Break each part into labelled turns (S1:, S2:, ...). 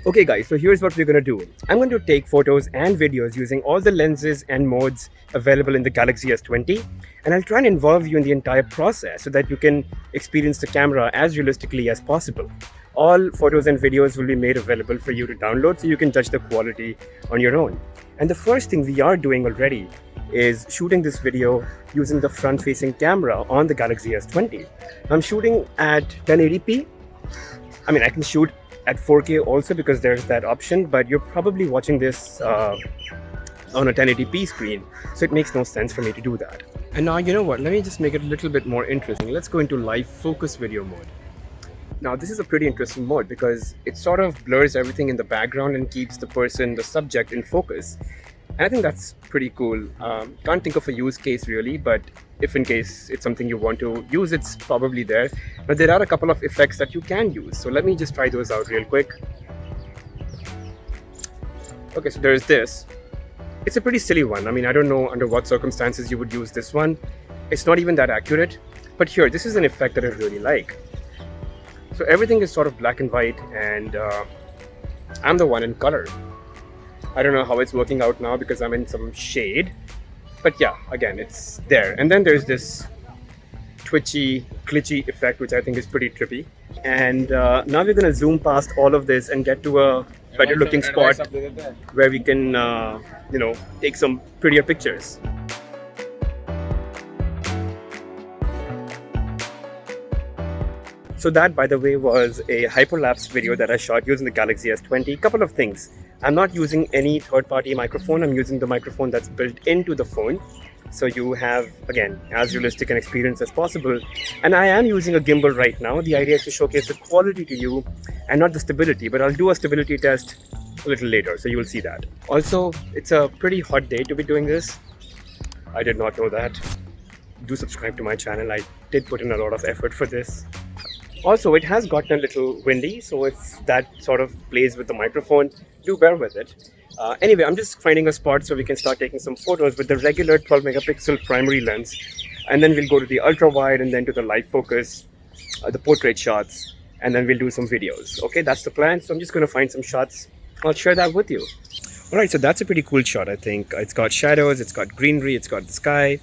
S1: Okay guys, so here's what we're going to do. I'm going to take photos and videos using all the lenses and modes available in the Galaxy S20, and I'll try and involve you in the entire process so that you can experience the camera as realistically as possible. All photos and videos will be made available for you to download so you can judge the quality on your own. And the first thing we are doing already is shooting this video using the front-facing camera on the Galaxy S20. I'm shooting at 1080p. I mean, I can shoot at 4K also because there's that option, but you're probably watching this on a 1080p screen, so it makes no sense for me to do that. And now, you know what, let me just make it a little bit more interesting. Let's go into live focus video mode. Now this is a pretty interesting mode because it sort of blurs everything in the background and keeps the subject in focus. And I think that's pretty cool. Can't think of a use case really, but if in case it's something you want to use, it's probably there. But there are a couple of effects that you can use. So let me just try those out real quick. Okay, so there's this. It's a pretty silly one. I mean, I don't know under what circumstances you would use this one. It's not even that accurate. But here, this is an effect that I really like. So everything is sort of black and white, and I'm the one in color. I don't know how it's working out now because I'm in some shade. But yeah, again, it's there. And then there's this twitchy, glitchy effect, which I think is pretty trippy. And now we're going to zoom past all of this and get to a better looking spot where we can, take some prettier pictures. So that, by the way, was a hyperlapse video that I shot using the Galaxy S20. Couple of things. I'm not using any third-party microphone. I'm using the microphone that's built into the phone. So you have, again, as realistic an experience as possible. And I am using a gimbal right now. The idea is to showcase the quality to you and not the stability. But I'll do a stability test a little later, so you will see that. Also, it's a pretty hot day to be doing this. I did not know that. Do subscribe to my channel. I did put in a lot of effort for this. Also, it has gotten a little windy, so if that sort of plays with the microphone, do bear with it. Anyway, I'm just finding a spot so we can start taking some photos with the regular 12 megapixel primary lens, and then we'll go to the ultra wide and then to the live focus, the portrait shots, and then we'll do some videos. Okay, that's the plan. So I'm just going to find some shots. I'll share that with you. All right, so that's a pretty cool shot, I think. It's got shadows, it's got greenery, it's got the sky.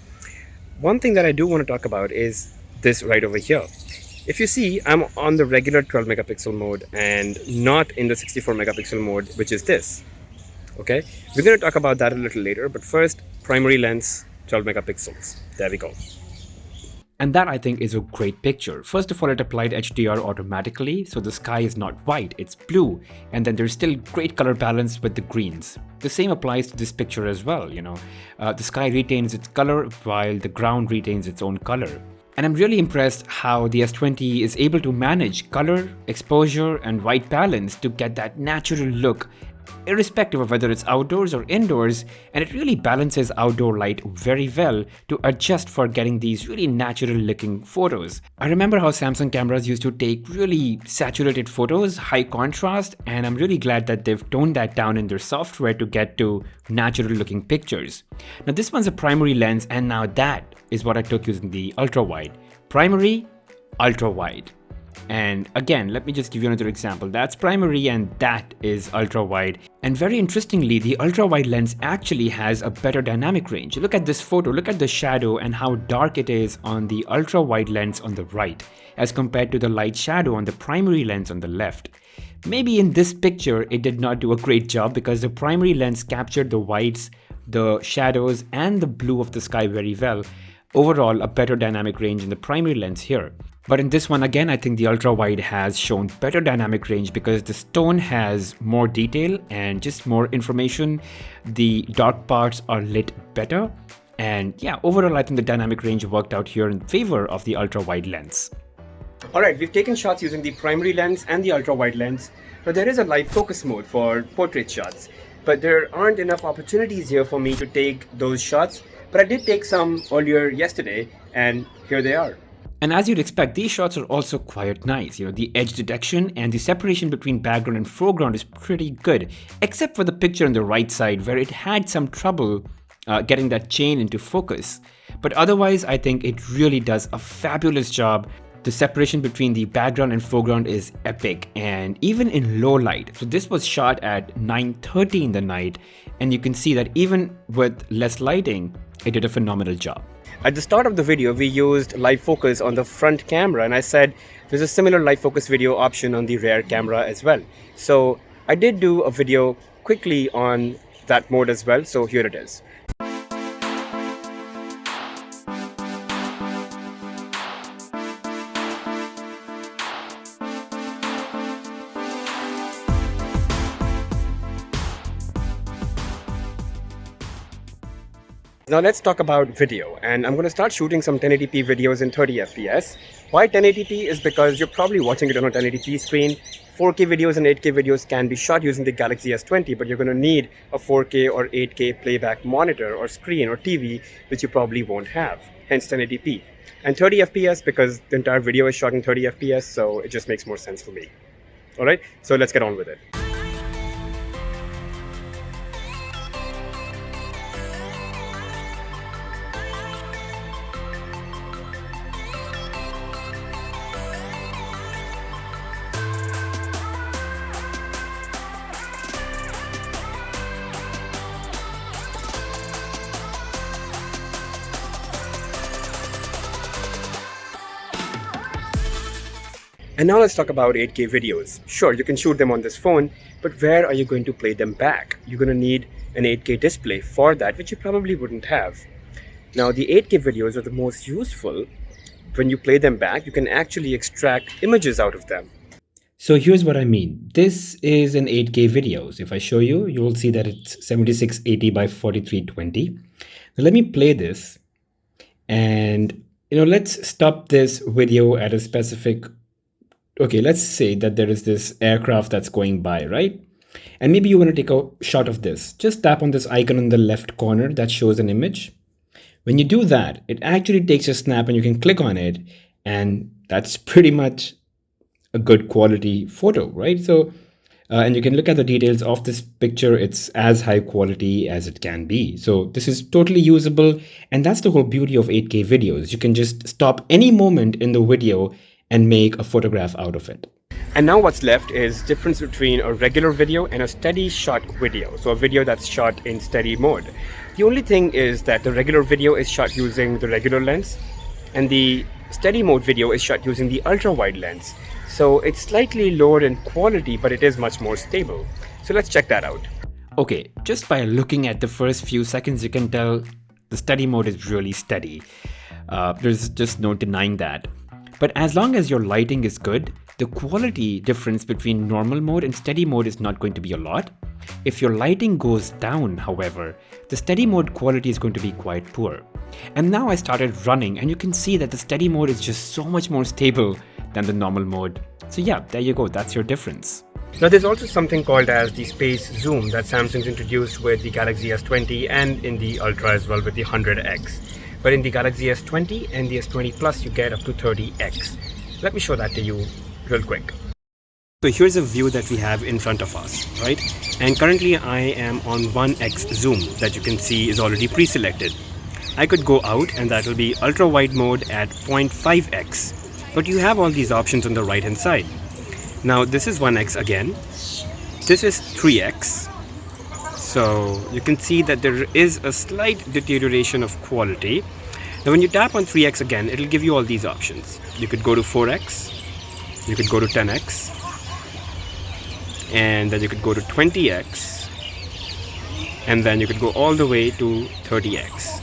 S1: One thing that I do want to talk about is this right over here. If you see, I'm on the regular 12 megapixel mode and not in the 64 megapixel mode, which is this. Okay, we're going to talk about that a little later, but first, primary lens, 12 megapixels. There we go.
S2: And that, I think, is a great picture. First of all, it applied HDR automatically, so the sky is not white, it's blue. And then there's still great color balance with the greens. The same applies to this picture as well, The sky retains its color while the ground retains its own color. And I'm really impressed how the S20 is able to manage color, exposure, and white balance to get that natural look, irrespective of whether it's outdoors or indoors, and it really balances outdoor light very well to adjust for getting these really natural looking photos. I remember how Samsung cameras used to take really saturated photos, high contrast, and I'm really glad that they've toned that down in their software to get to natural looking pictures. Now this one's a primary lens, and now that is what I took using the ultra wide. Primary, ultra wide. And again, let me just give you another example. That's primary and that is ultra wide. And very interestingly, the ultra wide lens actually has a better dynamic range. Look at this photo, look at the shadow and how dark it is on the ultra wide lens on the right as compared to the light shadow on the primary lens on the left. Maybe in this picture, it did not do a great job because the primary lens captured the whites, the shadows and the blue of the sky very well. Overall, a better dynamic range in the primary lens here. But in this one, again, I think the ultra wide has shown better dynamic range because the stone has more detail and just more information. The dark parts are lit better. And yeah, overall, I think the dynamic range worked out here in favor of the ultra wide lens.
S1: All right, we've taken shots using the primary lens and the ultra wide lens, but there is a live focus mode for portrait shots. But there aren't enough opportunities here for me to take those shots. But I did take some earlier yesterday, and here they are.
S2: And as you'd expect, these shots are also quite nice. The edge detection and the separation between background and foreground is pretty good, except for the picture on the right side where it had some trouble getting that chain into focus. But otherwise, I think it really does a fabulous job The separation between the background and foreground is epic, and even in low light. So this was shot at 9:30 in the night, and you can see that even with less lighting, it did a phenomenal job.
S1: At the start of the video, we used live focus on the front camera, and I said there's a similar live focus video option on the rear camera as well. So I did do a video quickly on that mode as well, so here it is. Now let's talk about video, and I'm going to start shooting some 1080p videos in 30 FPS. Why 1080p is because you're probably watching it on a 1080p screen. 4K videos and 8K videos can be shot using the Galaxy S20, but you're going to need a 4K or 8K playback monitor or screen or TV, which you probably won't have, hence 1080p. And 30 FPS because the entire video is shot in 30 FPS, so it just makes more sense for me. Alright, so let's get on with it. And now let's talk about 8K videos. Sure, you can shoot them on this phone, but where are you going to play them back? You're going to need an 8K display for that, which you probably wouldn't have. Now, the 8K videos are the most useful. When you play them back, you can actually extract images out of them.
S2: So here's what I mean. This is an 8K video. So if I show you, you will see that it's 7680 by 4320. Now let me play this, and let's stop this video at a specific. Okay, let's say that there is this aircraft that's going by, right? And maybe you want to take a shot of this. Just tap on this icon in the left corner that shows an image. When you do that, it actually takes a snap and you can click on it, and that's pretty much a good quality photo, right? So, and you can look at the details of this picture. It's as high quality as it can be. So this is totally usable, and that's the whole beauty of 8K videos. You can just stop any moment in the video and make a photograph out of it.
S1: And now what's left is difference between a regular video and a steady shot video. So a video that's shot in steady mode. The only thing is that the regular video is shot using the regular lens, and the steady mode video is shot using the ultrawide lens. So it's slightly lower in quality, but it is much more stable. So let's check that out.
S2: Okay, just by looking at the first few seconds, you can tell the steady mode is really steady. There's just no denying that. But as long as your lighting is good, the quality difference between normal mode and steady mode is not going to be a lot. If your lighting goes down, however, the steady mode quality is going to be quite poor. And now I started running, and you can see that the steady mode is just so much more stable than the normal mode. So yeah, there you go, that's your difference.
S1: Now there's also something called as the space zoom that Samsung's introduced with the Galaxy S20 and in the Ultra as well with the 100x. But in the Galaxy S20 and the S20 Plus, you get up to 30x. Let me show that to you real quick. So here's a view that we have in front of us, right? And currently I am on 1x zoom that you can see is already pre-selected. I could go out and that will be ultra wide mode at 0.5x. But you have all these options on the right hand side. Now this is 1x again. This is 3x. So you can see that there is a slight deterioration of quality. Now when you tap on 3x again, it'll give you all these options. You could go to 4x, you could go to 10x, and then you could go to 20x, and then you could go all the way to 30x.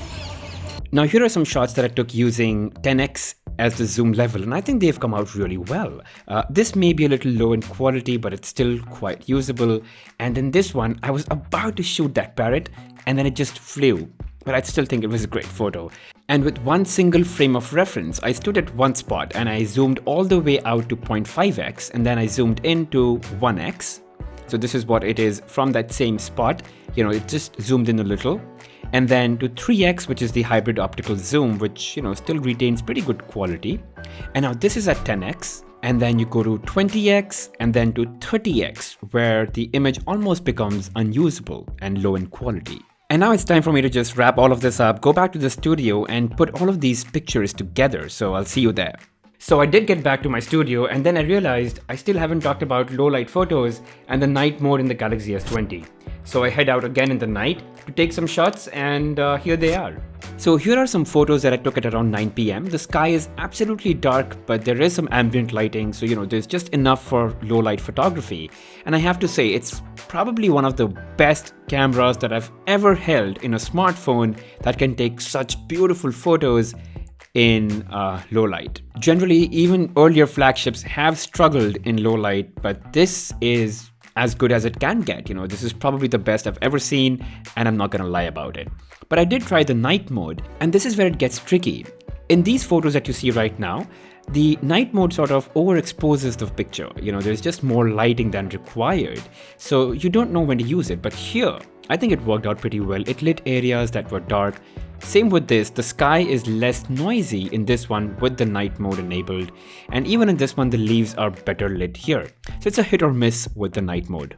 S2: Now here are some shots that I took using 10x as the zoom level, and I think they've come out really well. This may be a little low in quality, but it's still quite usable. And in this one, I was about to shoot that parrot, and then it just flew. But I still think it was a great photo. And with one single frame of reference, I stood at one spot and I zoomed all the way out to 0.5x, and then I zoomed in to 1x. So this is what it is from that same spot. It just zoomed in a little. And then to 3x, which is the hybrid optical zoom, which still retains pretty good quality. And now this is at 10x, and then you go to 20x and then to 30x, where the image almost becomes unusable and low in quality. And now it's time for me to just wrap all of this up, go back to the studio and put all of these pictures together. So I'll see you there. So I did get back to my studio, and then I realized I still haven't talked about low light photos and the night mode in the Galaxy S20. So I head out again in the night to take some shots, and here they are. So here are some photos that I took at around 9 p.m. The sky is absolutely dark, but there is some ambient lighting, so there's just enough for low light photography. And I have to say, it's probably one of the best cameras that I've ever held in a smartphone that can take such beautiful photos in low light. Generally, even earlier flagships have struggled in low light, but this is as good as it can get. This is probably the best I've ever seen, and I'm not gonna lie about it. But I did try the night mode, and this is where it gets tricky. In these photos that you see right now, the night mode sort of overexposes the picture. There's just more lighting than required, so you don't know when to use it. But here, I think it worked out pretty well. It lit areas that were dark. Same with this, the sky is less noisy in this one with the night mode enabled, and even in this one the leaves are better lit here. So it's a hit or miss with the night mode.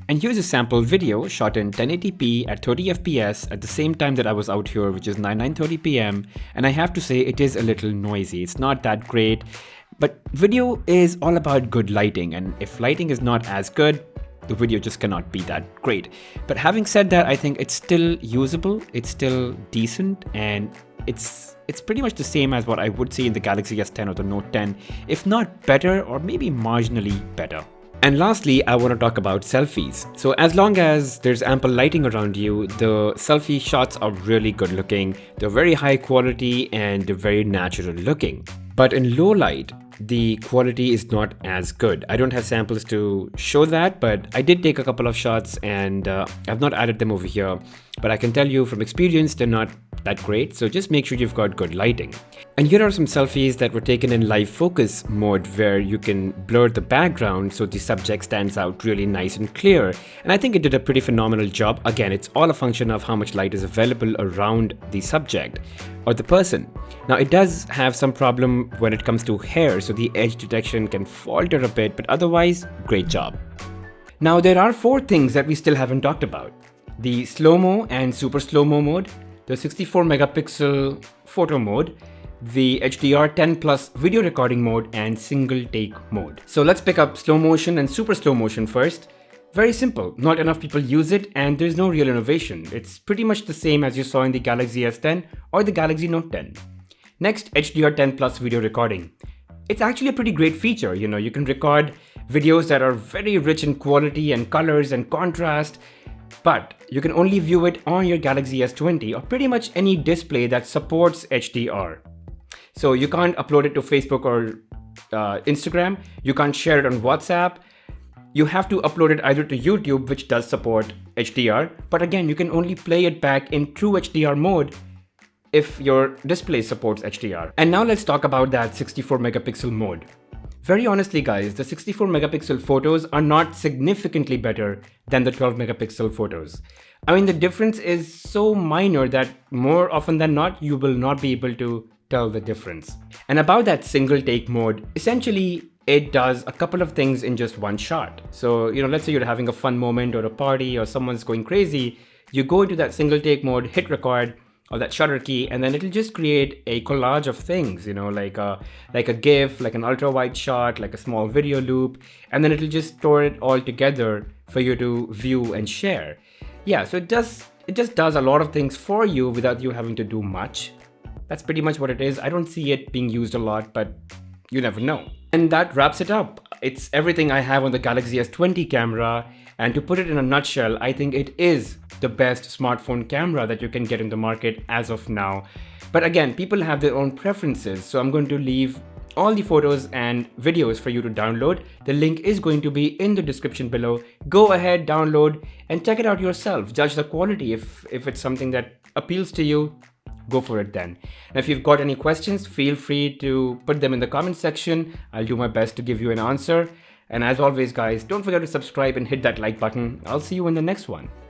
S2: And here's a sample video shot in 1080p at 30 fps at the same time that I was out here, which is 9:30 p.m. And I have to say it is a little noisy. It's not that great, but video is all about good lighting, and if lighting is not as good, the video just cannot be that great. But having said that, I think it's still usable, it's still decent, and it's pretty much the same as what I would see in the Galaxy S10 or the Note 10, if not better or maybe marginally better. And lastly, I want to talk about selfies. So as long as there's ample lighting around you, the selfie shots are really good looking, they're very high quality, and they're very natural looking. But in low light, the quality is not as good. I don't have samples to show that, but I did take a couple of shots, and I've not added them over here. But I can tell you from experience, they're not that great, so just make sure you've got good lighting. And here are some selfies that were taken in live focus mode, where you can blur the background so the subject stands out really nice and clear. And I think it did a pretty phenomenal job. Again, it's all a function of how much light is available around the subject or the person. Now it does have some problem when it comes to hair, so the edge detection can falter a bit, but otherwise, great job. Now there are 4 things that we still haven't talked about: the slow-mo and super slow-mo mode, the 64 megapixel photo mode, the HDR 10 plus video recording mode, and single take mode. So let's pick up slow motion and super slow motion first. Very simple, not enough people use it, and there's no real innovation. It's pretty much the same as you saw in the Galaxy S10 or the Galaxy Note 10. Next, HDR 10 plus video recording. It's actually a pretty great feature. You can record videos that are very rich in quality and colors and contrast, but you can only view it on your Galaxy S20 or pretty much any display that supports HDR. So you can't upload it to Facebook or Instagram, you can't share it on WhatsApp. You have to upload it either to YouTube, which does support HDR, but again, you can only play it back in true HDR mode if your display supports HDR. And now let's talk about that 64 megapixel mode. Very honestly guys, the 64 megapixel photos are not significantly better than the 12 megapixel photos. I mean, the difference is so minor that more often than not, you will not be able to tell the difference. And about that single take mode, essentially it does a couple of things in just one shot. So, let's say you're having a fun moment or a party or someone's going crazy, you go into that single take mode, hit record, or that shutter key, and then it'll just create a collage of things, like a GIF, like an ultra wide shot, like a small video loop, and then it'll just store it all together for you to view and share. Yeah, so it just does a lot of things for you without you having to do much. That's pretty much what it is. I don't see it being used a lot, but you never know. And that wraps it up. It's everything I have on the Galaxy S20 camera, and to put it in a nutshell, I think it is the best smartphone camera that you can get in the market as of now. But again, people have their own preferences, so I'm going to leave all the photos and videos for you to download. The link is going to be in the description below. Go ahead, download, and check it out yourself. Judge the quality. If it's something that appeals to you, go for it then. And if you've got any questions, feel free to put them in the comment section. I'll do my best to give you an answer. And as always guys, don't forget to subscribe and hit that like button. I'll see you in the next one.